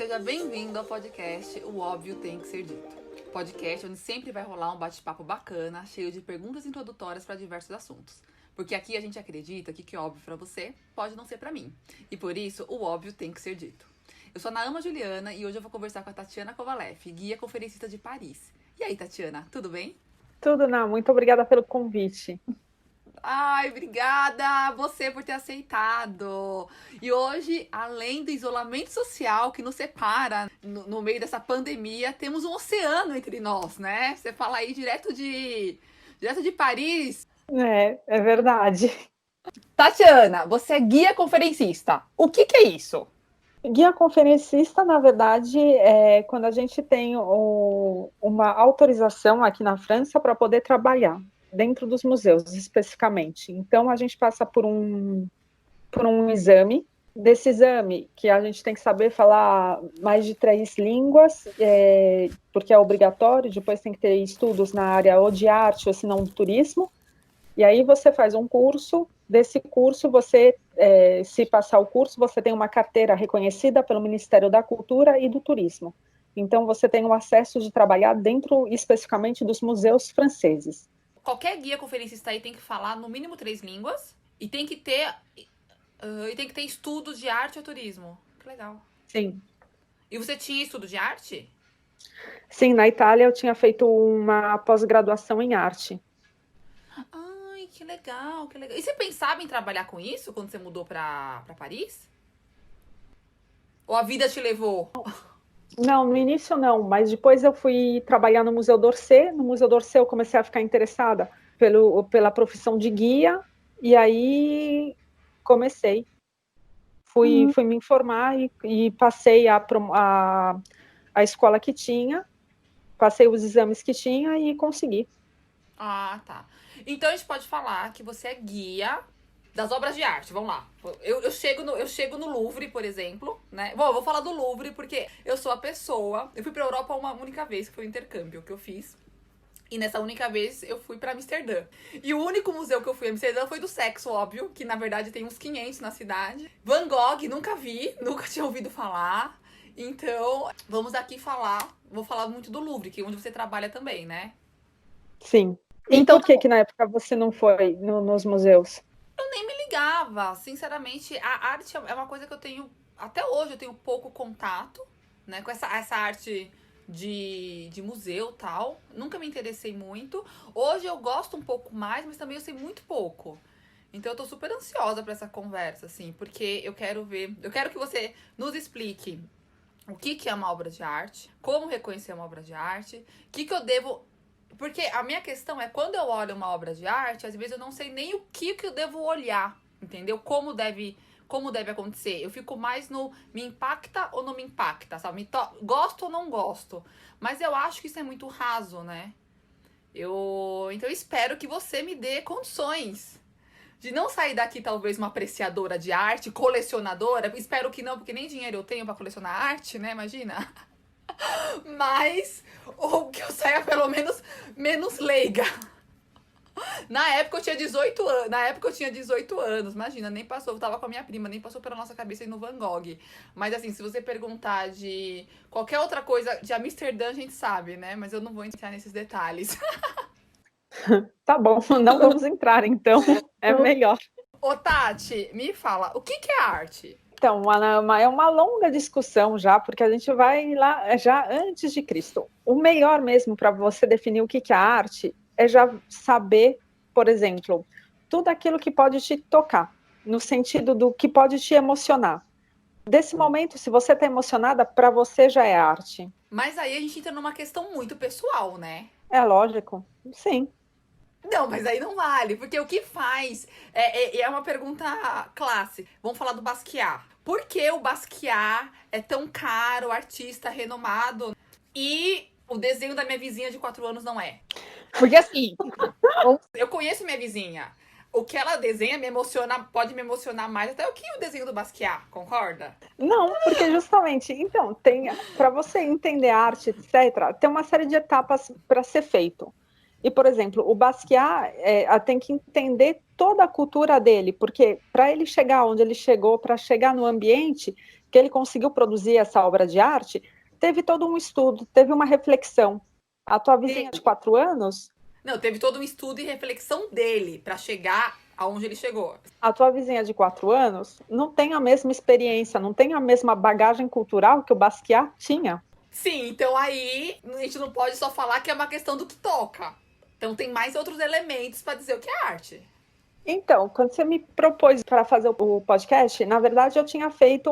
seja bem-vindo ao podcast O Óbvio Tem Que Ser Dito. Podcast onde sempre vai rolar um bate-papo bacana, cheio de perguntas introdutórias para diversos assuntos. Porque aqui a gente acredita que o que é óbvio para você pode não ser para mim. E por isso, o óbvio tem que ser dito. Eu sou a Naama Juliana e hoje eu vou conversar com a Tatiana Kovalev, guia conferencista de Paris. E aí, Tatiana, tudo bem? Tudo, Ná. Muito obrigada pelo convite. Ai, obrigada você por ter aceitado. E hoje, além do isolamento social que nos separa no meio dessa pandemia, temos um oceano entre nós, né? Você fala aí direto de Paris. É verdade. Tatiana, você é guia conferencista. O que é isso? Guia conferencista, na verdade, é quando a gente tem uma autorização aqui na França para poder trabalhar dentro dos museus, especificamente. Então, a gente passa por um exame. Desse exame, que a gente tem que saber falar mais de 3 línguas, porque é obrigatório, depois tem que ter estudos na área ou de arte ou se não do turismo, e aí você faz um curso, desse curso você, se passar o curso, você tem uma carteira reconhecida pelo Ministério da Cultura e do Turismo. Então você tem o acesso de trabalhar dentro, especificamente, dos museus franceses. Qualquer guia conferencista aí tem que falar no mínimo 3 línguas e tem que ter estudos de arte ou turismo. Que legal. Sim. E você tinha estudo de arte? Sim, na Itália eu tinha feito uma pós-graduação em arte. Ai, que legal, que legal. E você pensava em trabalhar com isso quando você mudou pra Paris? Ou a vida te levou? Não, no início não, mas depois eu fui trabalhar no Museu d'Orsay. No Museu d'Orsay eu comecei a ficar interessada pela profissão de guia, e aí comecei. Fui me informar e passei a escola que tinha, passei os exames que tinha e consegui. Ah, tá. Então a gente pode falar que você é guia das obras de arte. Vamos lá. Eu chego no Louvre, por exemplo, né? Bom, eu vou falar do Louvre porque eu sou a pessoa. Eu fui pra Europa uma única vez, que foi o intercâmbio que eu fiz. E nessa única vez eu fui pra Amsterdã. E o único museu que eu fui em Amsterdã foi do sexo, óbvio, que na verdade tem uns 500 na cidade. Van Gogh, nunca vi, nunca tinha ouvido falar. Então, vamos aqui falar. Vou falar muito do Louvre, que é onde você trabalha também, né? Sim. E Então, por que na época você não foi nos museus? eu nem me ligava. Sinceramente, a arte é uma coisa que eu tenho. Até hoje eu tenho pouco contato, né? Com essa arte de museu e tal. Nunca me interessei muito. Hoje eu gosto um pouco mais, mas também eu sei muito pouco. Então eu tô super ansiosa pra essa conversa, assim, porque eu quero ver. Eu quero que você nos explique o que é uma obra de arte, como reconhecer uma obra de arte, o que eu devo. Porque a minha questão é, quando eu olho uma obra de arte, às vezes eu não sei nem o que eu devo olhar, entendeu? Como deve acontecer. Eu fico mais no me impacta ou não me impacta, sabe? Gosto ou não gosto. Mas eu acho que isso é muito raso, né? Então eu espero que você me dê condições de não sair daqui talvez uma apreciadora de arte, colecionadora. Espero que não, porque nem dinheiro eu tenho pra colecionar arte, né? Imagina. Mas, ou que eu saia pelo menos leiga. Na época eu tinha 18 anos. Na época eu tinha 18 anos. Imagina, nem passou. Eu tava com a minha prima, nem passou pela nossa cabeça ir no Van Gogh. Mas assim, se você perguntar de qualquer outra coisa, de Amsterdã a gente sabe, né? Mas eu não vou entrar nesses detalhes. Tá bom, não vamos entrar, então. É melhor. Ô, Tati, me fala, o que é arte? Então, é uma longa discussão já, porque a gente vai lá já antes de Cristo. O melhor mesmo para você definir o que é arte é já saber, por exemplo, tudo aquilo que pode te tocar, no sentido do que pode te emocionar. Desse momento, se você está emocionada, para você já é arte. Mas aí a gente entra numa questão muito pessoal, né? É lógico, sim. Não, mas aí não vale, porque o que faz é uma pergunta clássica. Vamos falar do Basquiat. Por que o Basquiat é tão caro, artista renomado, e o desenho da minha vizinha de 4 anos não é? Porque assim, eu conheço minha vizinha. O que ela desenha me emociona, pode me emocionar mais até o que o desenho do Basquiat, concorda? Não, porque justamente, então, tem para você entender a arte, etc., tem uma série de etapas para ser feito. E, por exemplo, o Basquiat tem que entender toda a cultura dele, porque para ele chegar onde ele chegou, para chegar no ambiente, que ele conseguiu produzir essa obra de arte, teve todo um estudo, teve uma reflexão. A tua vizinha de 4 anos... Não, teve todo um estudo e reflexão dele para chegar aonde ele chegou. A tua vizinha de 4 anos não tem a mesma experiência, não tem a mesma bagagem cultural que o Basquiat tinha. Sim, então aí a gente não pode só falar que é uma questão do que toca. Então tem mais outros elementos para dizer o que é arte. Então, quando você me propôs para fazer o podcast, na verdade eu tinha feito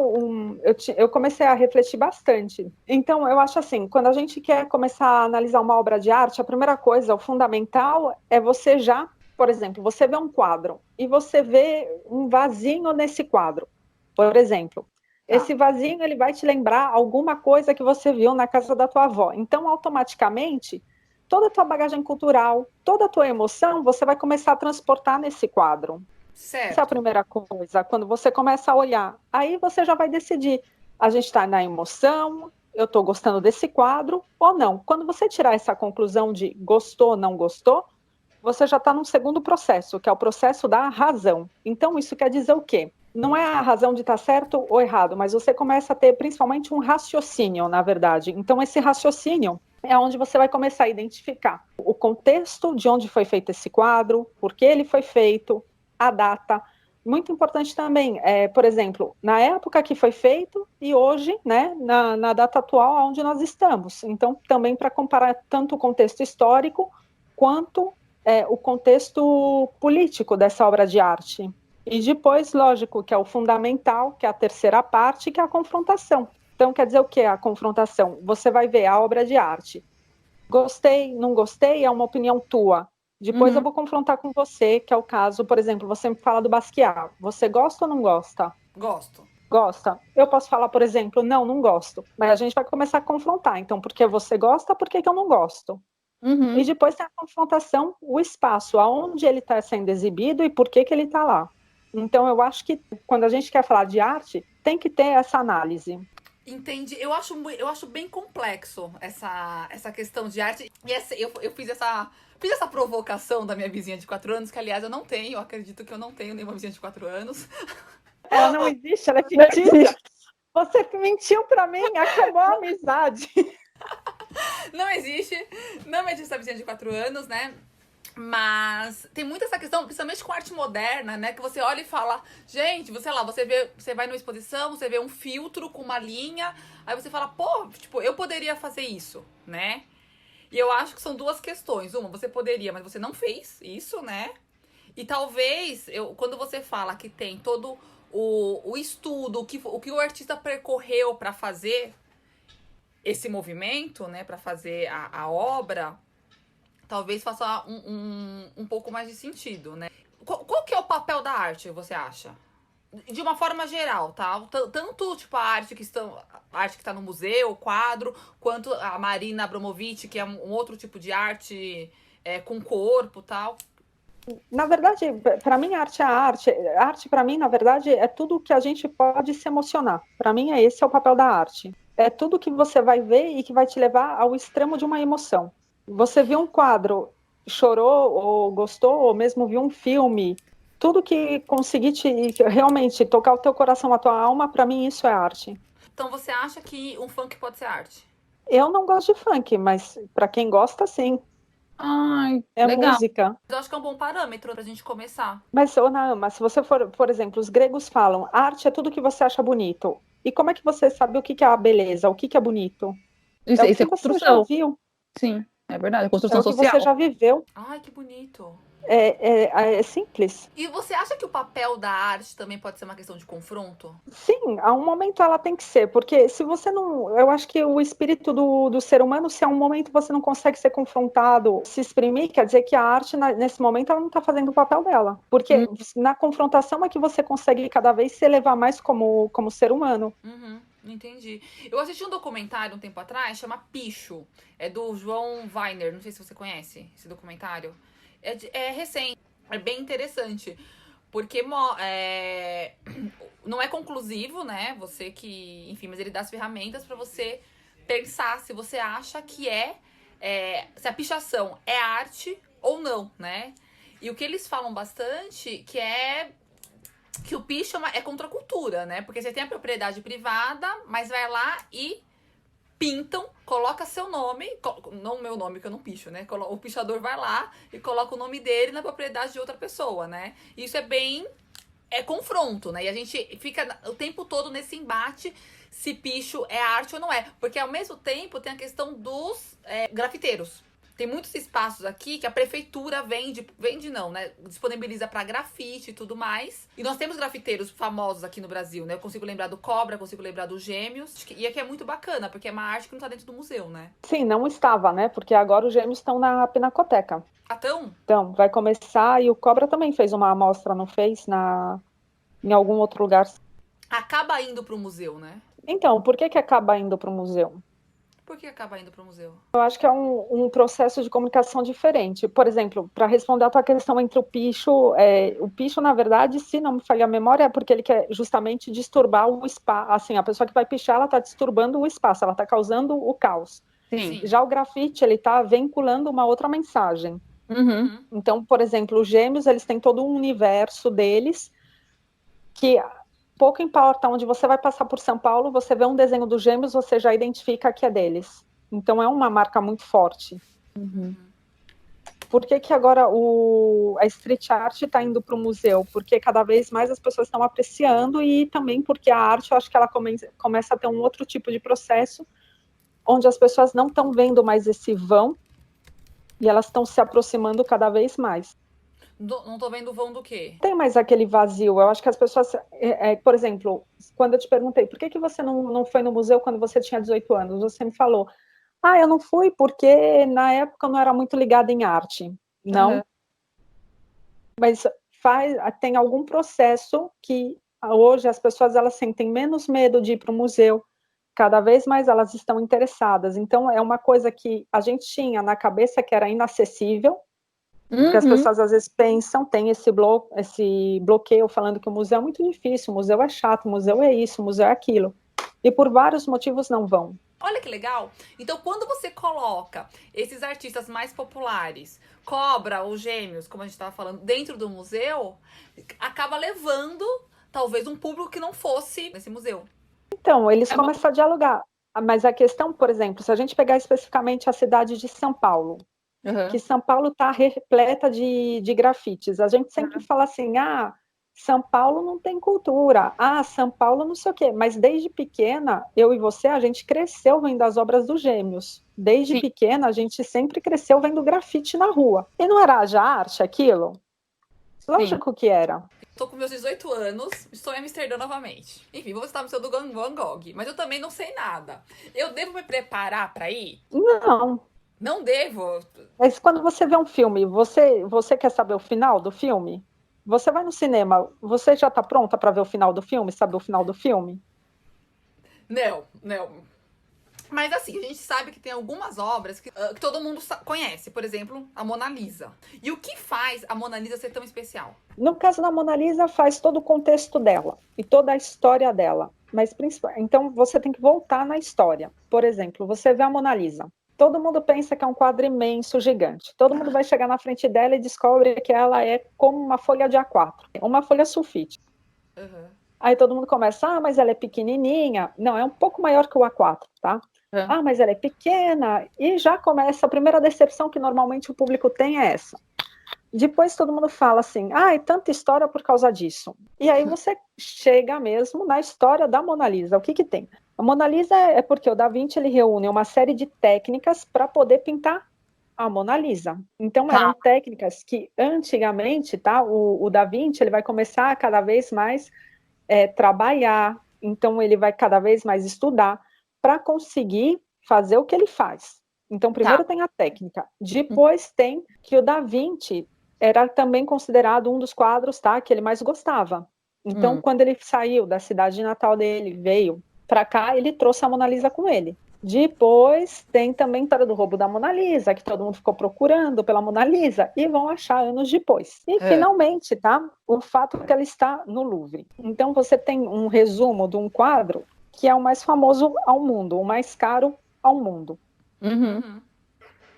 eu comecei a refletir bastante. Então, eu acho assim, quando a gente quer começar a analisar uma obra de arte, a primeira coisa, o fundamental é você já, por exemplo, você vê um quadro e você vê um vasinho nesse quadro, por exemplo. Esse vasinho, ele vai te lembrar alguma coisa que você viu na casa da tua avó. Então, automaticamente, toda a tua bagagem cultural, toda a tua emoção, você vai começar a transportar nesse quadro. Certo. Essa é a primeira coisa. Quando você começa a olhar, aí você já vai decidir. A gente está na emoção, eu estou gostando desse quadro ou não. Quando você tirar essa conclusão de gostou, não gostou, você já está num segundo processo, que é o processo da razão. Então, isso quer dizer o quê? Não é a razão de estar certo ou errado, mas você começa a ter principalmente um raciocínio, na verdade. Então, esse raciocínio é onde você vai começar a identificar o contexto de onde foi feito esse quadro, por que ele foi feito, a data. Muito importante também, por exemplo, na época que foi feito e hoje, né, na data atual onde nós estamos. Então, também para comparar tanto o contexto histórico quanto o contexto político dessa obra de arte. E depois, lógico, que é o fundamental, que é a terceira parte, que é a confrontação. Então, quer dizer o que é a confrontação? Você vai ver a obra de arte. Gostei, não gostei, é uma opinião tua. Depois eu vou confrontar com você, que é o caso, por exemplo, você me fala do Basquiat. Você gosta ou não gosta? Gosto. Gosta. Eu posso falar, por exemplo, não gosto. Mas a gente vai começar a confrontar. Então, porque você gosta, por que eu não gosto? E depois tem a confrontação, o espaço, aonde ele está sendo exibido e por que ele está lá. Então, eu acho que quando a gente quer falar de arte, tem que ter essa análise. Entendi. Eu acho bem complexo essa questão de arte. E eu fiz essa provocação da minha vizinha de 4 anos, que aliás eu não tenho, eu acredito que eu não tenho nenhuma vizinha de 4 anos. Ela não existe, ela é fictícia. Você mentiu pra mim, acabou a amizade. Não existe essa vizinha de 4 anos, né? Mas tem muito essa questão, principalmente com arte moderna, né? Que você olha e fala, gente, você vai numa exposição, você vê um filtro com uma linha, aí você fala, pô, tipo, eu poderia fazer isso, né? E eu acho que são duas questões. Uma, você poderia, mas você não fez isso, né? E talvez, quando você fala que tem todo o estudo, o que o artista percorreu para fazer esse movimento, né? Para fazer a obra, talvez faça um pouco mais de sentido, né? Qual que é o papel da arte, você acha? De uma forma geral, tá? Tanto, tipo, a arte que está no museu, o quadro, quanto a Marina Abramovic, que é um outro tipo de arte com corpo e tal. Na verdade, para mim, arte é arte. Arte, para mim, na verdade, é tudo que a gente pode se emocionar. Para mim, esse é o papel da arte. É tudo que você vai ver e que vai te levar ao extremo de uma emoção. Você viu um quadro, chorou ou gostou, ou mesmo viu um filme, tudo que conseguir realmente tocar o teu coração, a tua alma, para mim isso é arte. Então você acha que um funk pode ser arte? Eu não gosto de funk, mas para quem gosta, sim. Ai, É legal. música. Eu acho que é um bom parâmetro pra gente começar. Mas, Ana, se você for, por exemplo, os gregos falam, arte é tudo que você acha bonito. E como é que você sabe o que é a beleza, o que é bonito? Isso É o é que você já construção. viu, Sim, é verdade. é Construção o que social. você já viveu. Ai, que bonito. É simples. E você acha que o papel da arte também pode ser uma questão de confronto? Sim, a um momento ela tem que ser, porque se você não. Eu acho que o espírito do ser humano, se a um momento você não consegue ser confrontado, se exprimir, quer dizer que a arte, nesse momento, ela não está fazendo o papel dela. Porque na confrontação é que você consegue cada vez se elevar mais como ser humano. Entendi. Eu assisti um documentário um tempo atrás, chama Picho. É do João Weiner, não sei se você conhece esse documentário. É recente, é bem interessante. Porque não é conclusivo, né? Você que... Enfim, mas ele dá as ferramentas pra você pensar se você acha que se a pichação é arte ou não, né? E o que eles falam bastante que que o picho é contra a cultura, né? Porque você tem a propriedade privada, mas vai lá e pintam, coloca seu nome, não o meu nome, que eu não picho, né? O pichador vai lá e coloca o nome dele na propriedade de outra pessoa, né? Isso é confronto, né? E a gente fica o tempo todo nesse embate se picho é arte ou não é. Porque ao mesmo tempo tem a questão dos grafiteiros. Tem muitos espaços aqui que a prefeitura vende não, né? Disponibiliza para grafite e tudo mais. E nós temos grafiteiros famosos aqui no Brasil, né? Eu consigo lembrar do Cobra, consigo lembrar dos Gêmeos. E aqui é muito bacana, porque é uma arte que não tá dentro do museu, né? Sim, não estava, né? Porque agora os Gêmeos estão na Pinacoteca. Então, vai começar, e o Cobra também fez uma amostra, não fez? Em algum outro lugar. Acaba indo pro museu, né? Então, por que acaba indo para o museu? Por que acaba indo para o museu? Eu acho que é um processo de comunicação diferente. Por exemplo, para responder a tua questão entre o picho, na verdade, se não me falha a memória, é porque ele quer justamente disturbar o espaço. Assim, a pessoa que vai pichar, ela está disturbando o espaço, ela está causando o caos. Sim. Já o grafite, ele está vinculando uma outra mensagem. Uhum. Então, por exemplo, os Gêmeos, eles têm todo um universo deles que pouco importa onde você vai passar por São Paulo, você vê um desenho dos Gêmeos, você já identifica que é deles. Então é uma marca muito forte. Uhum. Por que agora a street art está indo para o museu? Porque cada vez mais as pessoas estão apreciando e também porque a arte, eu acho que ela começa a ter um outro tipo de processo, onde as pessoas não estão vendo mais esse vão e elas estão se aproximando cada vez mais. Não tô vendo o vão do quê? Tem mais aquele vazio. Eu acho que as pessoas, por exemplo, quando eu te perguntei por que você não foi no museu quando você tinha 18 anos, você me falou, eu não fui porque na época eu não era muito ligada em arte. Não, mas tem algum processo que hoje as pessoas elas sentem menos medo de ir para o museu, cada vez mais elas estão interessadas. Então é uma coisa que a gente tinha na cabeça que era inacessível, porque as pessoas às vezes pensam, tem esse bloqueio falando que o museu é muito difícil, o museu é chato, o museu é isso, o museu é aquilo. E por vários motivos não vão. Olha que legal. Então, quando você coloca esses artistas mais populares, Cobra ou Gêmeos, como a gente estava falando, dentro do museu, acaba levando, talvez, um público que não fosse nesse museu. Então, eles começam a dialogar. Mas a questão, por exemplo, se a gente pegar especificamente a cidade de São Paulo, que São Paulo está repleta de grafites. A gente sempre fala assim, São Paulo não tem cultura, São Paulo não sei o quê. Mas desde pequena, eu e você, a gente cresceu vendo as obras dos Gêmeos. Desde pequena, a gente sempre cresceu vendo grafite na rua. E não era já arte aquilo? Lógico que era. Tô com meus 18 anos, estou em Amsterdã novamente. Enfim, vou visitar o Museu do Van Gogh, mas eu também não sei nada. Eu devo me preparar para ir? Não. Não devo. Mas quando você vê um filme, você quer saber o final do filme? Você vai no cinema, você já está pronta para ver o final do filme, saber o final do filme? Não. Mas assim, a gente sabe que tem algumas obras que todo mundo conhece. Por exemplo, a Mona Lisa. E o que faz a Mona Lisa ser tão especial? No caso da Mona Lisa, faz todo o contexto dela e toda a história dela. Mas então você tem que voltar na história. Por exemplo, você vê a Mona Lisa. Todo mundo pensa que é um quadro imenso, gigante. Todo mundo vai chegar na frente dela e descobre que ela é como uma folha de A4, uma folha sulfite. Uhum. Aí todo mundo começa, mas ela é pequenininha. Não, é um pouco maior que o A4, tá? Mas ela é pequena. E já começa, a primeira decepção que normalmente o público tem é essa. Depois todo mundo fala assim, é tanta história por causa disso. E aí você chega mesmo na história da Mona Lisa. O que tem? A Mona Lisa é porque o Da Vinci ele reúne uma série de técnicas para poder pintar a Mona Lisa. Então eram técnicas que antigamente, tá? O Da Vinci ele vai começar a cada vez mais trabalhar. Então ele vai cada vez mais estudar para conseguir fazer o que ele faz. Então primeiro tem a técnica, depois tem que o Da Vinci era também considerado um dos quadros, tá, que ele mais gostava. Então quando ele saiu da cidade natal dele, veio para cá, ele trouxe a Mona Lisa com ele. Depois tem também a história do roubo da Mona Lisa, que todo mundo ficou procurando pela Mona Lisa, e vão achar anos depois. E finalmente, tá? O fato é que ela está no Louvre. Então você tem um resumo de um quadro que é o mais famoso ao mundo, o mais caro ao mundo.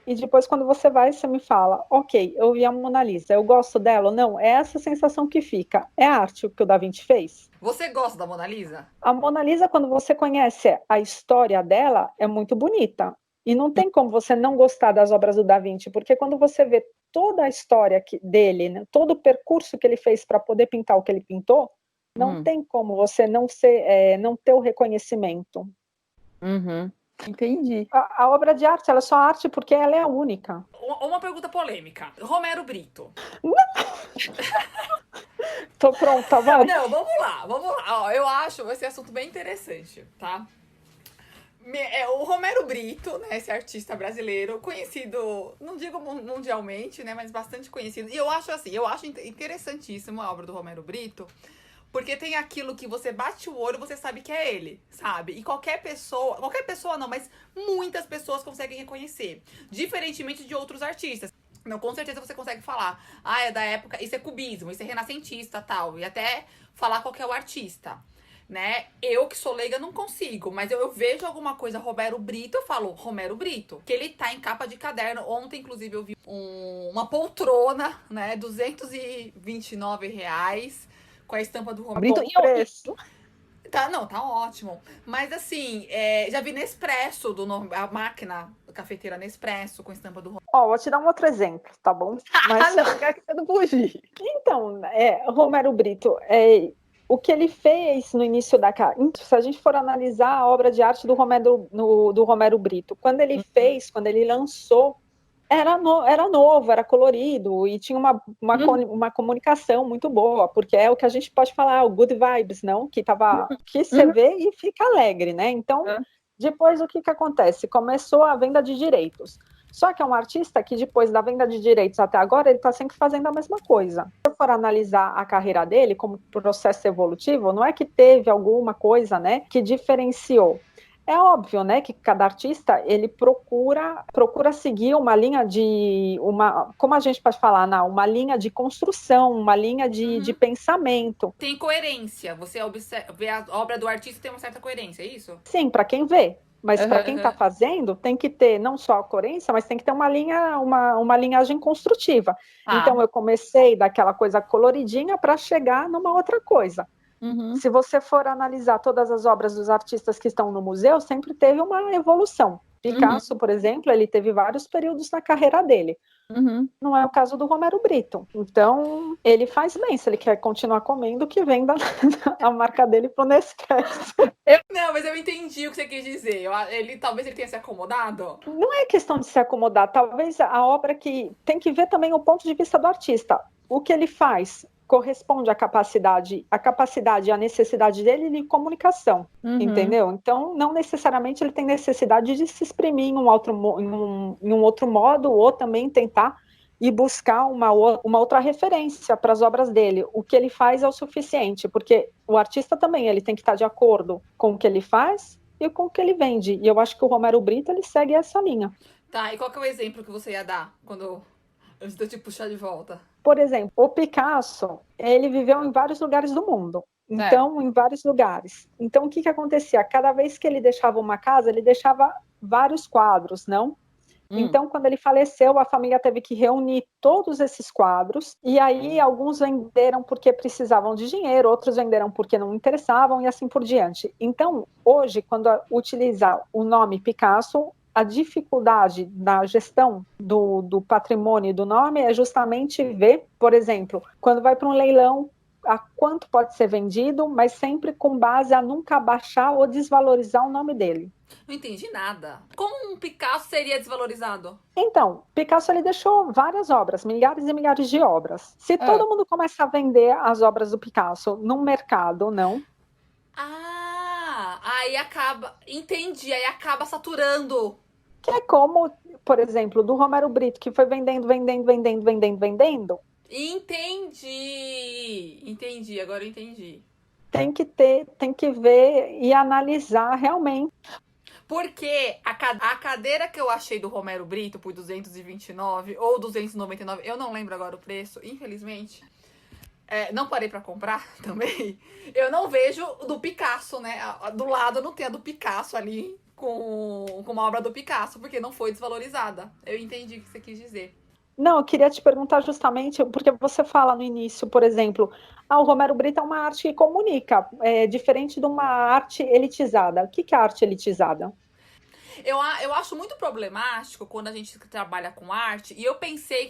e depois quando você vai, você me fala, ok, eu vi a Mona Lisa, eu gosto dela ou não? É essa sensação que fica. É arte o que o Da Vinci fez? Você gosta da Mona Lisa? A Mona Lisa, quando você conhece a história dela, é muito bonita. E não tem como você não gostar das obras do Da Vinci, porque quando você vê toda a história dele, né, todo o percurso que ele fez para poder pintar o que ele pintou, não tem como você não ter o reconhecimento. Uhum. Entendi. A obra de arte, ela é só arte porque ela é única. Uma pergunta polêmica. Romero Brito. Tô pronta, vai. Não, vamos lá, vamos lá. Ó, eu acho esse assunto bem interessante, tá? O Romero Brito, né, esse artista brasileiro, conhecido, não digo mundialmente, né, mas bastante conhecido. E eu acho assim, eu acho interessantíssimo a obra do Romero Brito, porque tem aquilo que você bate o olho, você sabe que é ele, sabe? E qualquer pessoa não, mas muitas pessoas conseguem reconhecer, diferentemente de outros artistas. Não, com certeza você consegue falar, é da época, isso é cubismo, isso é renascentista, tal, e até falar qual que é o artista. Né? Eu que sou leiga não consigo, mas eu vejo alguma coisa Romero Brito, eu falo Romero Brito, que ele tá em capa de caderno. Ontem, inclusive, eu vi uma poltrona, né, R$ 229, com a estampa do Romero Brito, Bom preço. Tá, não, tá ótimo. Mas assim, já vi Nespresso, a máquina cafeteira Nespresso com estampa do Romero. Ó, vou te dar um outro exemplo, tá bom? Mas não, quer que você não fugir. Então, Romero Brito, o que ele fez no início da carreira, se a gente for analisar a obra de arte do Romero Brito, quando ele fez, quando ele lançou, era novo, era colorido e tinha uma comunicação muito boa, porque é o que a gente pode falar, o good vibes, não? Que você vê e fica alegre, né? Então, depois o que acontece? Começou a venda de direitos. Só que é um artista que depois da venda de direitos até agora, ele está sempre fazendo a mesma coisa. Se eu for analisar a carreira dele como processo evolutivo, não é que teve alguma coisa, né, que diferenciou. É óbvio, né, que cada artista, ele procura seguir uma linha como a gente pode falar, uma linha de construção, uma linha de pensamento. Tem coerência, você vê a obra do artista tem uma certa coerência, é isso? Sim, para quem vê. Mas para quem está fazendo, tem que ter não só a coerência, mas tem que ter uma linhagem construtiva. Então, eu comecei daquela coisa coloridinha para chegar numa outra coisa. Se você for analisar todas as obras dos artistas que estão no museu, sempre teve uma evolução. Picasso, por exemplo, ele teve vários períodos na carreira dele. Não é o caso do Romero Brito. Então, ele faz bem. Se ele quer continuar comendo, que venda a marca dele pro Nespresso. Não, mas eu entendi o que você quis dizer. Talvez ele tenha se acomodado. Não é questão de se acomodar. Talvez a obra que tem que ver também o ponto de vista do artista. O que ele faz corresponde à capacidade e à necessidade dele de comunicação, entendeu? Então, não necessariamente ele tem necessidade de se exprimir em um outro modo, ou também tentar e buscar uma outra referência para as obras dele. O que ele faz é o suficiente, porque o artista também ele tem que estar de acordo com o que ele faz e com o que ele vende. E eu acho que o Romero Brito, ele segue essa linha. Tá, e qual que é o exemplo que você ia dar antes de eu te puxar de volta? Por exemplo, o Picasso, ele viveu em vários lugares do mundo. Então, em vários lugares. Então, o que acontecia? Cada vez que ele deixava uma casa, ele deixava vários quadros, não? Então, quando ele faleceu, a família teve que reunir todos esses quadros, e aí alguns venderam porque precisavam de dinheiro, outros venderam porque não interessavam, e assim por diante. Então, hoje, quando utilizar o nome Picasso, a dificuldade na gestão do patrimônio e do nome é justamente ver, por exemplo, quando vai para um leilão, a quanto pode ser vendido, mas sempre com base a nunca abaixar ou desvalorizar o nome dele. Não entendi nada. Como um Picasso seria desvalorizado? Então, Picasso ele deixou várias obras, milhares e milhares de obras. Se todo mundo começa a vender as obras do Picasso num mercado, não? Aí acaba... Entendi, aí acaba saturando. Que é como, por exemplo, do Romero Brito, que foi vendendo. Entendi, agora eu entendi. Tem que ver e analisar realmente. Porque a cadeira que eu achei do Romero Brito por 229 ou 299, eu não lembro agora o preço, infelizmente. Não parei pra comprar também. Eu não vejo do Picasso, né? Do lado não tem a do Picasso ali com uma obra do Picasso, porque não foi desvalorizada. Eu entendi o que você quis dizer. Não, eu queria te perguntar justamente, porque você fala no início, por exemplo, o Romero Brito é uma arte que comunica, diferente de uma arte elitizada. O que é arte elitizada? Eu acho muito problemático quando a gente trabalha com arte, e eu pensei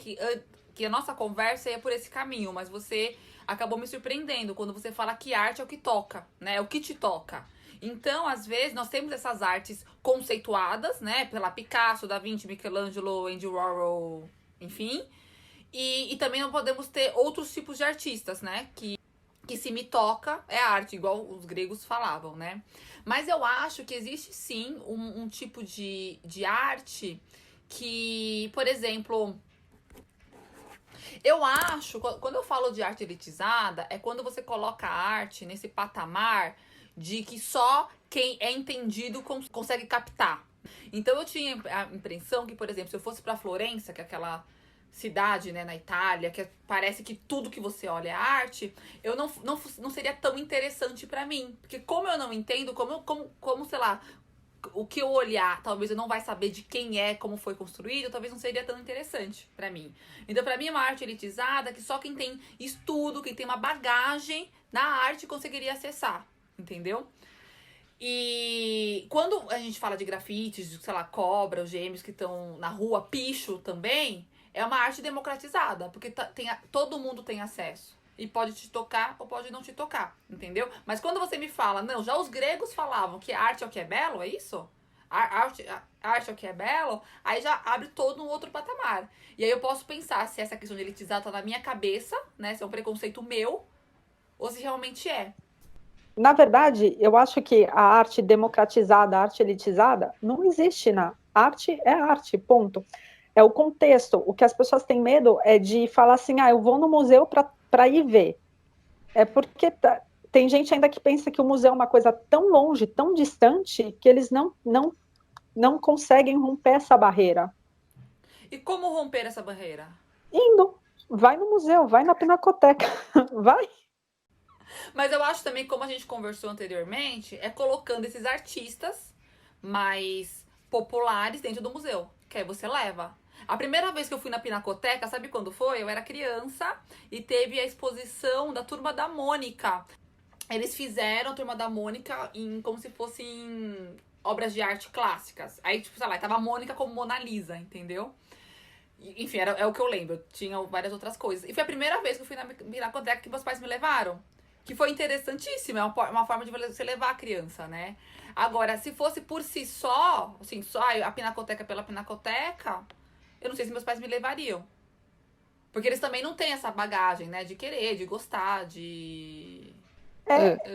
que a nossa conversa ia por esse caminho, mas você acabou me surpreendendo quando você fala que arte é o que toca, né? É o que te toca. Então, às vezes, nós temos essas artes conceituadas, né? Pela Picasso, Da Vinci, Michelangelo, Andy Warhol, enfim. E também não podemos ter outros tipos de artistas, né? Que se me toca é arte, igual os gregos falavam, né? Mas eu acho que existe sim um tipo de arte que, por exemplo, eu acho, quando eu falo de arte elitizada, é quando você coloca a arte nesse patamar de que só quem é entendido consegue captar. Então eu tinha a impressão que, por exemplo, se eu fosse pra Florença, que é aquela cidade, né, na Itália, que parece que tudo que você olha é arte, eu não seria tão interessante pra mim. Porque como eu não entendo, como sei lá, o que eu olhar, talvez eu não vai saber de quem é, como foi construído, talvez não seria tão interessante pra mim. Então, pra mim, é uma arte elitizada que só quem tem estudo, quem tem uma bagagem na arte conseguiria acessar, entendeu? E quando a gente fala de grafites, sei lá, cobra, os gêmeos que estão na rua, picho também, é uma arte democratizada, porque todo mundo tem acesso. E pode te tocar ou pode não te tocar, entendeu? Mas quando você me fala, não, já os gregos falavam que arte é o que é belo, é isso? Arte é o que é belo, aí já abre todo um outro patamar. E aí eu posso pensar se essa questão de elitizar tá na minha cabeça, né? Se é um preconceito meu, ou se realmente é. Na verdade, eu acho que a arte democratizada, a arte elitizada, não existe na arte, é arte, ponto. É o contexto. O que as pessoas têm medo é de falar assim, eu vou no museu para ir ver. É porque tem gente ainda que pensa que o museu é uma coisa tão longe, tão distante, que eles não conseguem romper essa barreira. E como romper essa barreira? Indo, vai no museu, vai na pinacoteca, vai. Mas eu acho também, como a gente conversou anteriormente, é colocando esses artistas mais populares dentro do museu. Que aí você leva. A primeira vez que eu fui na Pinacoteca, sabe quando foi? Eu era criança e teve a exposição da Turma da Mônica. Eles fizeram a Turma da Mônica como se fossem obras de arte clássicas. Aí, tipo, sei lá, tava a Mônica como Mona Lisa, entendeu? Enfim, é o que eu lembro. Tinha várias outras coisas. E foi a primeira vez que eu fui na Pinacoteca que meus pais me levaram. Que foi interessantíssimo. É uma forma de você levar a criança, né? Agora, se fosse por si só, assim, só a Pinacoteca pela Pinacoteca, eu não sei se meus pais me levariam. Porque eles também não têm essa bagagem, né? De querer, de gostar, de...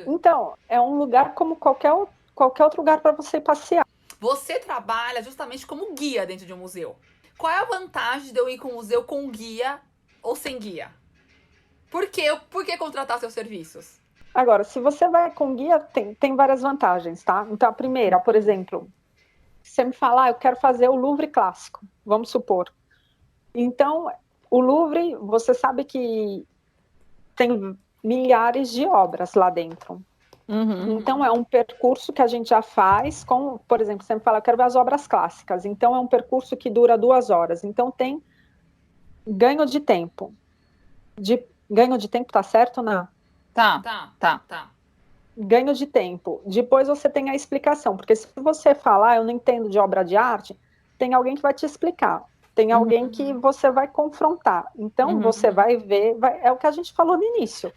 Então, é um lugar como qualquer outro lugar para você passear. Você trabalha justamente como guia dentro de um museu. Qual é a vantagem de eu ir com o museu com guia ou sem guia? Por que contratar seus serviços? Agora, se você vai com guia, tem várias vantagens, tá? Então, a primeira, por exemplo, você me fala, eu quero fazer o Louvre clássico, vamos supor. Então, o Louvre, você sabe que tem milhares de obras lá dentro. Então, é um percurso que a gente já faz com, por exemplo, você me fala, eu quero ver as obras clássicas. Então, é um percurso que dura 2 horas. Então, tem ganho de tempo. Ganho de tempo, tá certo, Ná? Tá. Ganho de tempo. Depois você tem a explicação, porque se você falar, eu não entendo de obra de arte, tem alguém que vai te explicar. Tem alguém que você vai confrontar. Então, você vai ver, é o que a gente falou no início.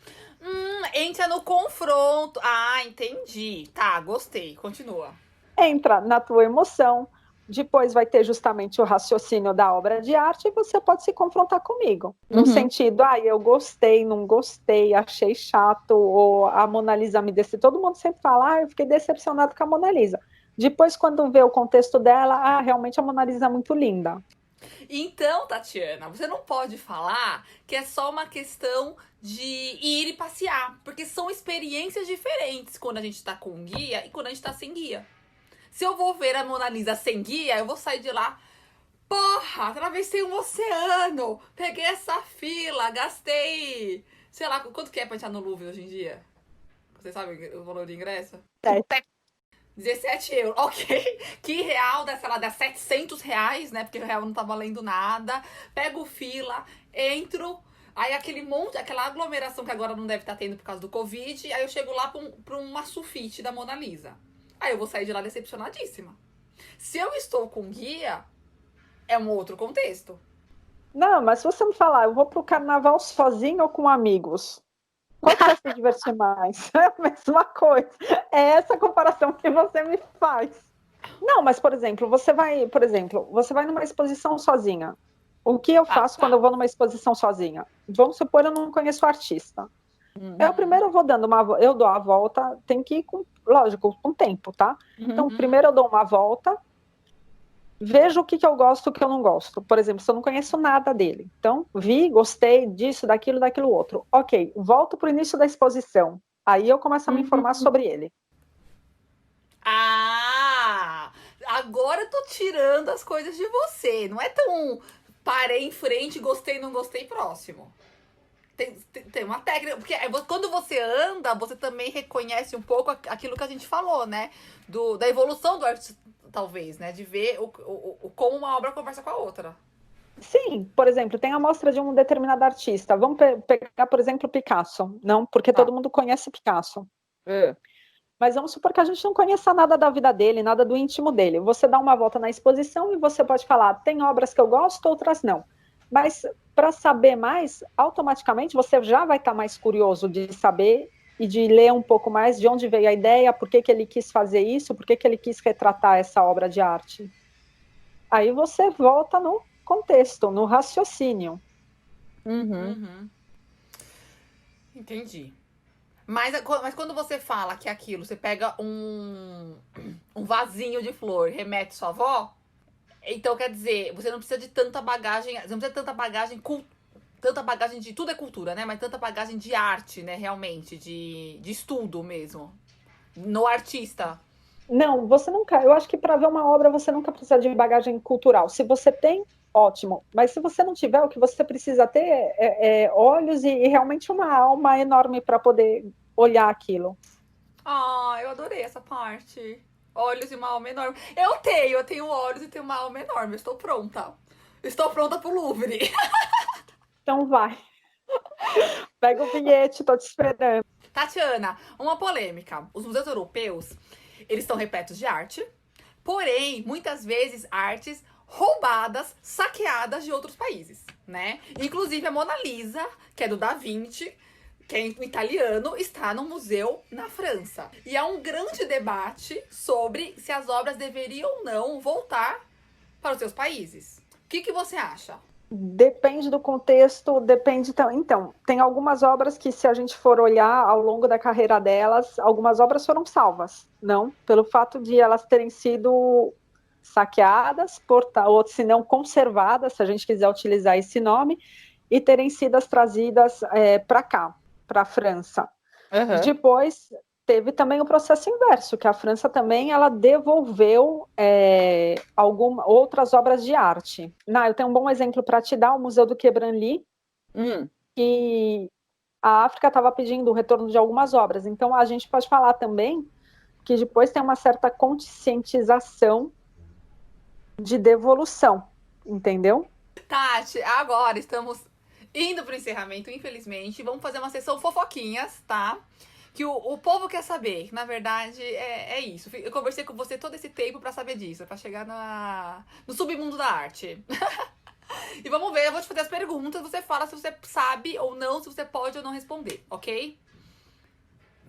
Entra no confronto. Ah, entendi. Tá, gostei. Continua. Entra na tua emoção, depois vai ter justamente o raciocínio da obra de arte e você pode se confrontar comigo. No sentido, eu gostei, não gostei, achei chato, ou a Mona Lisa me decepcionou. Todo mundo sempre fala, eu fiquei decepcionado com a Mona Lisa. Depois, quando vê o contexto dela, realmente a Mona Lisa é muito linda. Então, Tatiana, você não pode falar que é só uma questão de ir e passear, porque são experiências diferentes quando a gente tá com guia e quando a gente tá sem guia. Se eu vou ver a Mona Lisa sem guia, eu vou sair de lá, porra, atravessei um oceano, peguei essa fila, gastei, sei lá, quanto que é pra entrar no Louvre hoje em dia? Você sabe o valor de ingresso? €17, ok. Que real dá, sei lá, dá R$ 700, né? Porque o real não tá valendo nada. Pego fila, entro. Aí aquele monte, aquela aglomeração que agora não deve estar tendo por causa do Covid. Aí eu chego lá pra uma sulfite da Mona Lisa. Aí eu vou sair de lá decepcionadíssima. Se eu estou com guia, é um outro contexto. Não, mas se você me falar, eu vou pro carnaval sozinho ou com amigos? Qual que vai se divertir mais? É a mesma coisa. É essa comparação que você me faz. Não, mas, por exemplo, você vai numa exposição sozinha. O que eu faço quando eu vou numa exposição sozinha? Vamos supor, eu não conheço o artista. Eu primeiro vou eu dou a volta, tem que ir lógico, com tempo, tá? Então, primeiro eu dou uma volta, vejo o que eu gosto e o que eu não gosto. Por exemplo, se eu não conheço nada dele. Então, gostei disso, daquilo outro. Ok, volto para o início da exposição. Aí eu começo a me informar sobre ele. Ah! Agora eu tô tirando as coisas de você. Não é tão parei em frente, gostei, não gostei, próximo. Tem uma técnica, porque quando você anda, você também reconhece um pouco aquilo que a gente falou, né? Da evolução do artista, talvez, né? De ver como uma obra conversa com a outra. Sim, por exemplo, tem a mostra de um determinado artista. Vamos pegar, por exemplo, Picasso. Não, porque todo mundo conhece Picasso. Mas vamos supor que a gente não conheça nada da vida dele, nada do íntimo dele. Você dá uma volta na exposição e você pode falar, tem obras que eu gosto, outras não. Mas para saber mais, automaticamente você já vai estar mais curioso de saber e de ler um pouco mais de onde veio a ideia, por que ele quis fazer isso, por que ele quis retratar essa obra de arte. Aí você volta no contexto, no raciocínio. Entendi. Mas quando você fala que aquilo, você pega um vasinho de flor, remete sua avó, então quer dizer, você não precisa de tanta bagagem, você não precisa de tanta bagagem de tudo é cultura, né? Mas tanta bagagem de arte, né? Realmente, de estudo mesmo. No artista. Não, você nunca. Eu acho que para ver uma obra você nunca precisa de bagagem cultural. Se você tem, ótimo. Mas se você não tiver, o que você precisa ter é olhos e realmente uma alma enorme para poder olhar aquilo. Ah, eu adorei essa parte. Olhos e uma alma enorme. Eu tenho olhos e tenho uma alma enorme. Eu estou pronta. Estou pronta pro Louvre. Então vai. Pega o bilhete, tô te esperando. Tatiana, uma polêmica. Os museus europeus, eles estão repletos de arte, porém, muitas vezes, artes roubadas, saqueadas de outros países, né? Inclusive a Mona Lisa, que é do Da Vinci, que é italiano, está no museu na França. E há um grande debate sobre se as obras deveriam ou não voltar para os seus países. O que você acha? Depende do contexto, depende. Então, tem algumas obras que, se a gente for olhar ao longo da carreira delas, algumas obras foram salvas, não? Pelo fato de elas terem sido saqueadas, ou se não conservadas, se a gente quiser utilizar esse nome, e terem sido trazidas para cá, para a França. Depois teve também o processo inverso, que a França também ela devolveu outras obras de arte. Eu tenho um bom exemplo para te dar, o Museu do Quai Branly, que a África estava pedindo o retorno de algumas obras. Então, a gente pode falar também que depois tem uma certa conscientização de devolução, entendeu? Tati, agora estamos indo para o encerramento, infelizmente. Vamos fazer uma sessão fofoquinhas, tá? Que o povo quer saber. Na verdade, é isso. Eu conversei com você todo esse tempo para saber disso, para chegar no submundo da arte. E vamos ver, eu vou te fazer as perguntas, você fala se você sabe ou não, se você pode ou não responder, ok?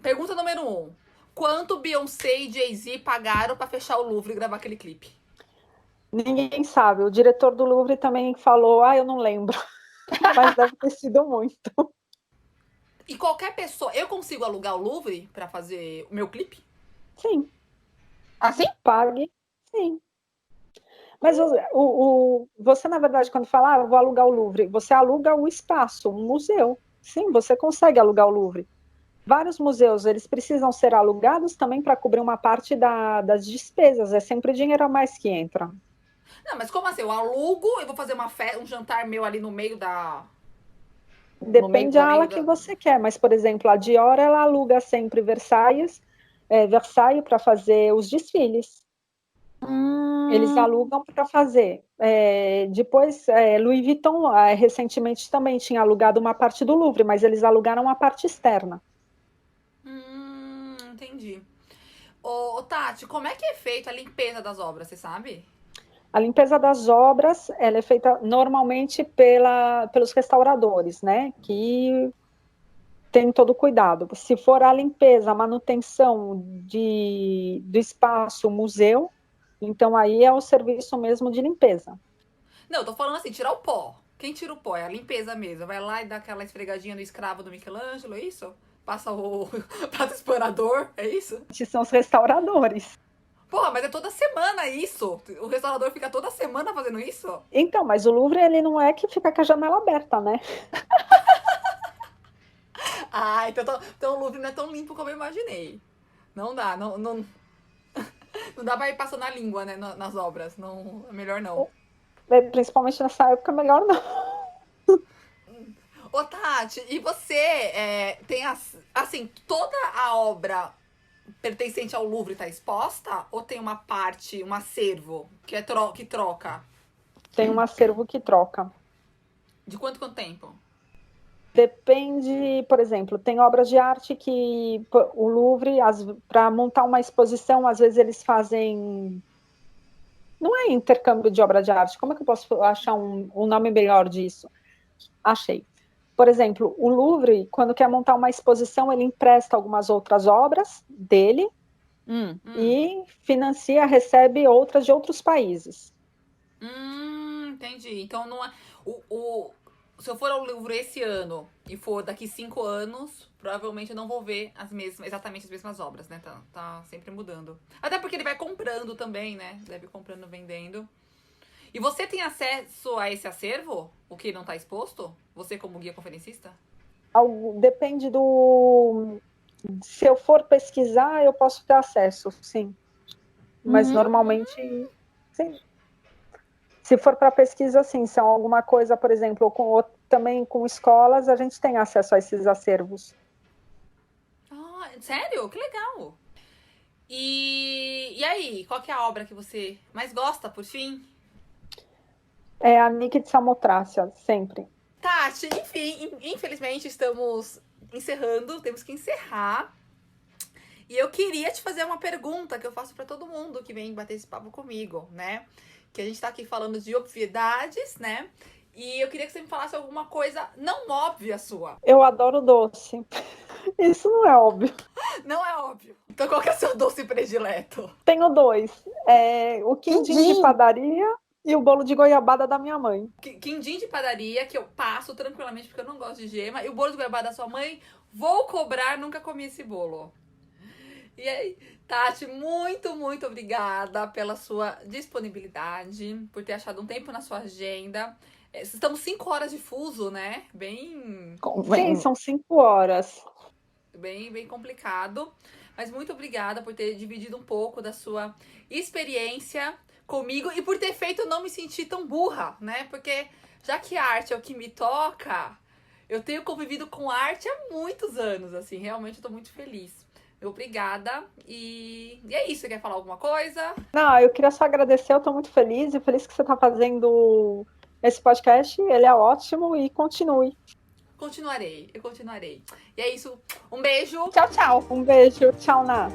Pergunta número 1. Quanto Beyoncé e Jay-Z pagaram para fechar o Louvre e gravar aquele clipe? Ninguém sabe. O diretor do Louvre também falou, eu não lembro. Mas deve ter sido muito. E qualquer pessoa, eu consigo alugar o Louvre para fazer o meu clipe? Sim. Assim? Pague, sim. Mas você, na verdade, quando fala, eu vou alugar o Louvre, você aluga o espaço, um museu. Sim, você consegue alugar o Louvre. Vários museus, eles precisam ser alugados também para cobrir uma parte das despesas. É sempre dinheiro a mais que entra. Não, mas como assim? Eu alugo, eu vou fazer um jantar meu ali no meio da... Depende da ala que você quer, mas, por exemplo, a Dior, ela aluga sempre Versalhes, Versailles para fazer os desfiles. Eles alugam para fazer. Depois, Louis Vuitton, recentemente também tinha alugado uma parte do Louvre, mas eles alugaram a parte externa. Entendi. Ô, Tati, como é que é feita a limpeza das obras, você sabe? A limpeza das obras, ela é feita normalmente pelos restauradores, né? Que tem todo o cuidado. Se for a limpeza, a manutenção do espaço museu, então aí é o serviço mesmo de limpeza. Não, eu tô falando assim, tirar o pó. Quem tira o pó? É a limpeza mesmo. Vai lá e dá aquela esfregadinha no escravo do Michelangelo, é isso? Passa o explorador, é isso? Que são os restauradores. Porra, mas é toda semana isso. O restaurador fica toda semana fazendo isso? Então, mas o Louvre, ele não é que fica com a janela aberta, né? Então o Louvre não é tão limpo como eu imaginei. Não dá, não dá pra ir passando a língua, né, nas obras. Não, é melhor não. Principalmente nessa época, melhor não. Ô, Tati, e você tem assim, toda a obra pertencente ao Louvre tá exposta? Ou tem uma parte, um acervo que troca? Tem um acervo que troca. De quanto tempo? Depende, por exemplo, tem obras de arte que o Louvre, para montar uma exposição, às vezes eles fazem... Não é intercâmbio de obra de arte, como é que eu posso achar um nome melhor disso? Achei. Por exemplo, o Louvre, quando quer montar uma exposição, ele empresta algumas outras obras dele e financia, recebe outras de outros países. Entendi. Então, não é... Se eu for ao Louvre esse ano e for daqui 5 anos, provavelmente eu não vou ver exatamente as mesmas obras, né? Tá sempre mudando. Até porque ele vai comprando também, né? Deve ir comprando, vendendo. E você tem acesso a esse acervo? O que não tá exposto? Você como guia conferencista? Depende do... Se eu for pesquisar, eu posso ter acesso, sim. Mas normalmente, sim. Se for para pesquisa, sim, são alguma coisa, por exemplo, também com escolas, a gente tem acesso a esses acervos. Ah, sério? Que legal! E aí, qual que é a obra que você mais gosta, por fim? É a Nike de Samotrácia, sempre. Tati, enfim, infelizmente estamos encerrando, temos que encerrar. E eu queria te fazer uma pergunta que eu faço para todo mundo que vem bater esse papo comigo, né? Que a gente tá aqui falando de obviedades, né? E eu queria que você me falasse alguma coisa não óbvia sua. Eu adoro doce. Isso não é óbvio. Não é óbvio. Então qual que é o seu doce predileto? Tenho 2. O quindim de padaria e o bolo de goiabada da minha mãe. Quindim de padaria, que eu passo tranquilamente porque eu não gosto de gema. E o bolo de goiabada da sua mãe, vou cobrar, nunca comi esse bolo. E aí, Tati, muito, muito obrigada pela sua disponibilidade, por ter achado um tempo na sua agenda. Estamos 5 horas de fuso, né? Sim, são 5 horas. Bem complicado. Mas muito obrigada por ter dividido um pouco da sua experiência comigo e por ter feito eu não me sentir tão burra, né? Porque já que a arte é o que me toca, eu tenho convivido com arte há muitos anos, assim, realmente eu tô muito feliz. Obrigada. E é isso. Você quer falar alguma coisa? Não, eu queria só agradecer. Eu estou muito feliz e feliz que você está fazendo esse podcast. Ele é ótimo e continue. Eu continuarei. E é isso. Um beijo. Tchau, tchau. Um beijo. Tchau, Ná.